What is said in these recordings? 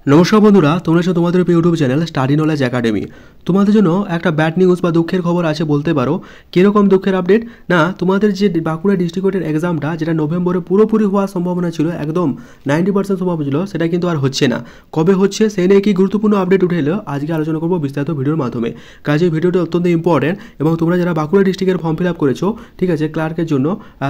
নমস্কার বন্ধুরা, তোমরা আছো তোমাদের YouTube channel study knowledge academy. তোমাদের জন্য একটা ব্যাড নিউজ বা দুঃখের খবর আছে বলতে পারো। কীরকম দুঃখের আপডেট না, তোমাদের যে বাঁকুড়া ডিস্ট্রিক্টের এক্সামটা যেটা নভেম্বরে পুরোপুরি হওয়ার সম্ভাবনা ছিল, একদম 90% সম্ভাবনা ছিল, সেটা কিন্তু আর হচ্ছে না। কবে হচ্ছে সেই নিয়ে কি গুরুত্বপূর্ণ আপডেট উঠে এলো, আজকে আলোচনা করবো বিস্তারিত ভিডিওর মাধ্যমে। কাজে ভিডিওটা অত্যন্ত ইম্পর্টেন্ট এবং তোমরা যারা বাঁকুড়া ডিস্ট্রিক্টের ফর্ম ফিল আপ করেছো, ঠিক আছে, ক্লার্কের জন্য,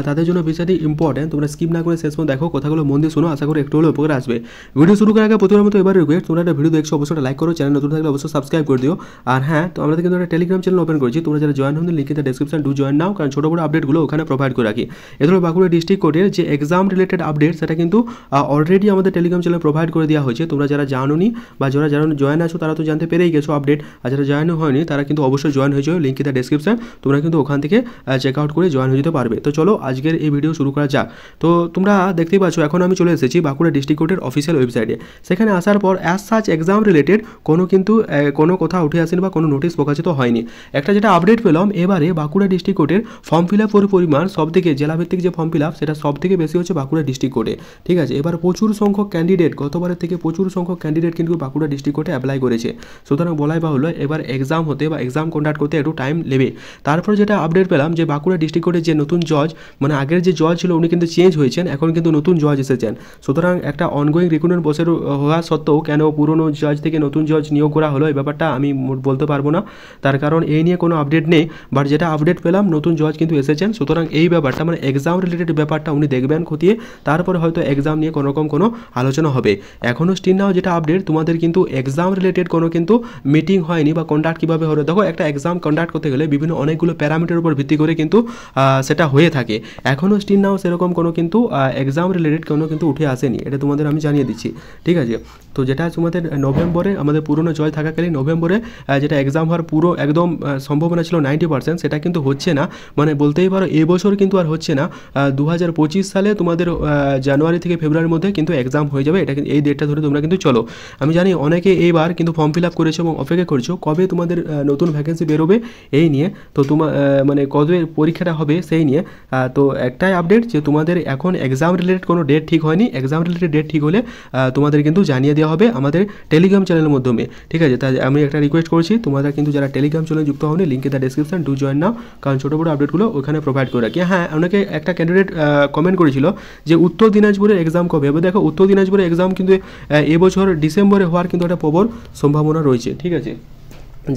তাদের জন্য বিষয়টি ইম্পর্টেন্ট। তোমরা স্কিপ না করে শেষ পর্যন্ত দেখো, কথাগুলো মন দিয়ে শোনো, আশা করি একটু হলেও উপকার আসবে। ভিডিও শুরু করার আগে প্রতিবার মতো এবার রিকোয়েস্ট, তোমরা একটা ভিডিও দেখছো অবশ্যই লাইক করো, চ্যানেল নতুন থাকলে অবশ্যই সাবস্ক্রাইব করে দিও। আর হ্যাঁ, তো আমরা কিন্তু একটা টেলিগ্রাম চ্যানেল ওপেন করেছি, তোমরা যারা জয়েন হন link in the description, do join now, কারণ ছোটো বড় আপডেটগুলো ওখানে প্রোভাইড করে রাখি। এগুলো বাঁকুড়া ডিস্ট্রিক্ট কোর্টের যে এক্সাম রিলেটেড আপডেট, সেটা কিন্তু অলরেডি আমাদের টেলিগ্রাম চ্যানেলে প্রোভাইড করে দেওয়া হয়েছে। তোমরা যারা জানোনি বা যারা জয়েন আছো তারা তো জানতে পেরেই গেছো আপডেট, আর যারা জয়েন হয়নি তারা কিন্তু অবশ্যই জয়েন হয়ে যাও, লিঙ্ক ইন দ্য ডেসক্রিপশন। তোমরা কিন্তু ওখান থেকে চেক আউট করে জয়েন হয়ে যেতে পারবে। তো চলো আজকের এই ভিডিও শুরু করা যাক। তো তোমরা দেখতেই পাচ্ছ, এখন আমি চলে এসেছি বাঁকুড়া ডিস্ট্রিক্ট কোর্টের অফিসিয়াল ওয়েবসাইটে। সেখানে আসার পর অ্যাজ সাচ এক্সাম রিলেটেড কোনো কথা উঠে আসেনি বা কোনো নোটিশ প্রকাশিত হয়নি। একটা যেটা আপডেট পেলাম, এবারে বাঁকুড়া ডিস্ট্রিক্ট কোর্টের ফর্ম ফিল আপের পরিমাণ সবথেকে, জেলাভিত্তিক যে ফর্ম ফিল আপ সেটা সবথেকে বেশি হচ্ছে বাঁকুড়া ডিস্ট্রিক্ট কোর্টে। ঠিক আছে, এবার প্রচুর সংখ্যক ক্যান্ডিডেট, গতবারের থেকে প্রচুর সংখ্যক ক্যান্ডিডেট কিন্তু বাঁকুড়া ডিস্ট্রিক্ট কোর্টে অ্যাপ্লাই করেছে। সুতরাং বলাই বাহুল্য এবার এক্সাম হতে বা এক্সাম কন্ডাক্ট করতে একটু টাইম নেবে। তারপর যেটা আপডেট পেলাম যে বাঁকুড়া ডিস্ট্রিক্ট কোর্টের যে নতুন জজ, মানে আগের যে জজ ছিল উনি কিন্তু চেঞ্জ হয়েছেন, এখন কিন্তু নতুন জজ এসেছেন। সুতরাং একটা অনগোয়িং রিক্রুটমেন্ট প্রসেস হওয়া সত্ত্বেও কেন পুরনো জজ থেকে নতুন জজ নিয়োগ করা হলো, এই ব্যাপারটা আমি বলতে পারবো না, তার কারণ এই নিয়ে কোনো আপডেট নেই। বাট যেটা আপডেট পেলাম, নতুন জজ কিন্তু এসেছেন। সুতরাং এই ব্যাপারটা মানে এক্সাম রিলেটেড ব্যাপারটা উনি দেখবেন খতিয়ে, তারপরে হয়তো এক্সাম নিয়ে কোনো রকম কোনো আলোচনা হবে। এখনও স্টিল নাও যেটা আপডেট, তোমাদের কিন্তু এক্সাম রিলেটেড কোনো কিন্তু মিটিং হয়নি বা কন্ডাক্ট কীভাবে হলো। দেখো, একটা এক্সাম কন্ডাক্ট করতে গেলে বিভিন্ন অনেকগুলো প্যারামিটার উপর ভিত্তি করে কিন্তু সেটা হয়ে থাকে। এখনও স্টিল নাও সেরকম কোনো কিন্তু এক্সাম রিলেটেড কোনো কিন্তু উঠে আসেনি, এটা তোমাদের আমি জানিয়ে দিচ্ছি। ঠিক আছে, তো যেটা তোমাদের নভেম্বরে আমাদের পুরনো জয় থাকাকালীন নভেম্বরে যেটা এক্সাম হওয়ার পুরো একদম সম্ভাবনা ছিল 90%, সেটা কিন্তু হচ্ছে না। মানে বলতেই পারো এবছর কিন্তু আর হচ্ছে না। 2025 সালে তোমাদের জানুয়ারি থেকে ফেব্রুয়ারির মধ্যে কিন্তু এক্সাম হয়ে যাবে। এটা কিন্তু এই ডেটটা ধরে তোমরা কিন্তু চলো। আমি জানি অনেকে এইবার কিন্তু ফর্ম ফিল আপ করেছো এবং অপেক্ষা করছো কবে তোমাদের নতুন ভ্যাকেন্সি বেরোবে এই নিয়ে, তো তোমার মানে কবে পরীক্ষাটা হবে সেই নিয়ে। তো একটাই আপডেট যে তোমাদের এখন এক্সাম রিলেটেড কোনো ডেট ঠিক হয়নি। এক্সাম রিলেটেড ডেট ঠিক হলে তোমাদের কিন্তু জানিয়ে দেওয়া হবে আমাদের টেলিগ্রাম চ্যানেলের মাধ্যমে। ঠিক আছে, তাই আমি একটা রিকোয়েস্ট করছি, তোমরা কিন্তু যারা টেলিগ্রাম চ্যানেলে যুক্ত হওনি, link in the description, do join now, কারণ ছোটো বড়ো আপডেটগুলো ওখানে প্রোভাইড করে রাখি। হ্যাঁ, অনেকে একটা ক্যান্ডিডেট কমেন্ট করেছিল যে উত্তর দিনাজপুরের এক্সাম কবে হবে। দেখো, উত্তর দিনাজপুরের এক্সাম কিন্তু এবছর ডিসেম্বরে হওয়ার কিন্তু একটা প্রবল সম্ভাবনা রয়েছে। ঠিক আছে,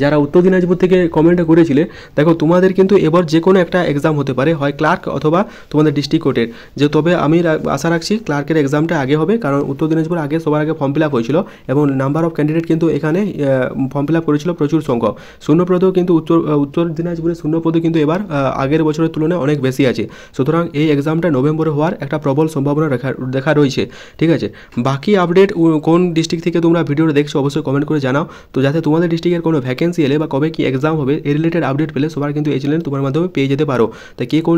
যারা উত্তর দিনাজপুর থেকে কমেন্ট করেছিলে, দেখো তোমাদের কিন্তু এবার যে কোনো একটা এক্সাম হতে পারে, হয় ক্লার্ক অথবা তোমাদের ডিস্ট্রিক্ট কোর্টের। যে তবে আমি আশা রাখছি ক্লার্কের এক্সামটা আগে হবে, কারণ উত্তর দিনাজপুর আগে সবার আগে ফর্ম ফিল আপ হয়েছিল এবং নাম্বার অফ ক্যান্ডিডেট কিন্তু এখানে ফর্ম ফিল আপ করেছিল প্রচুর সংখ্যক। শূন্যপদেও কিন্তু উত্তর দিনাজপুরের শূন্যপদে কিন্তু এবার আগের বছরের তুলনায় অনেক বেশি আছে। সুতরাং এই এক্সামটা নভেম্বরে হওয়ার একটা প্রবল সম্ভাবনা দেখা রয়েছে। ঠিক আছে, বাকি আপডেট কোন ডিস্ট্রিক্ট থেকে তোমরা ভিডিওটা দেখছো অবশ্যই কমেন্ট করে জানাও, তো যাতে তোমাদের ডিস্ট্রিক্টের কোনো ভ্যাকেন্সি এলে বা কবে কি এক্সাম হবে এই রিলেটেড আপডেট পেলে সবার কিন্তু এই চ্যানেল তোমার মাধ্যমে পেয়ে যেতে পারো। তাই কে কোন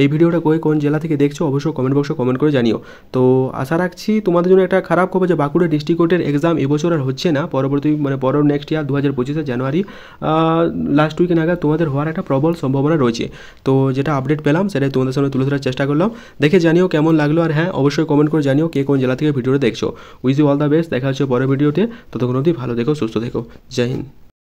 এই ভিডিওটা কোন জেলা থেকে দেখছো অবশ্যই কমেন্ট বক্সে কমেন্ট করে জানিও। তো আশা রাখছি তোমাদের জন্য একটা খারাপ খবর যে বাঁকুড়া ডিস্ট্রিক্ট কোর্টের এক্সাম এবছর আর হচ্ছে না, পরবর্তী মানে নেক্সট ইয়ার 2025 জানুয়ারি লাস্ট উইকে নাগাদ তোমাদের হওয়ার একটা প্রবল সম্ভাবনা রয়েছে। তো যেটা আপডেট পেলাম সেটাই তোমাদের সামনে তুলে ধরার চেষ্টা করলাম। দেখে জানিও কেমন লাগলো, আর হ্যাঁ অবশ্যই কমেন্ট করে জানিও কে কোন জেলা থেকে ভিডিওটা দেখছো। Wish you all the best, দেখা হচ্ছে পরের ভিডিওতে। ততক্ষণ অবধি ভালো থেকো, সুস্থ থেকো, জয় হিন্দ।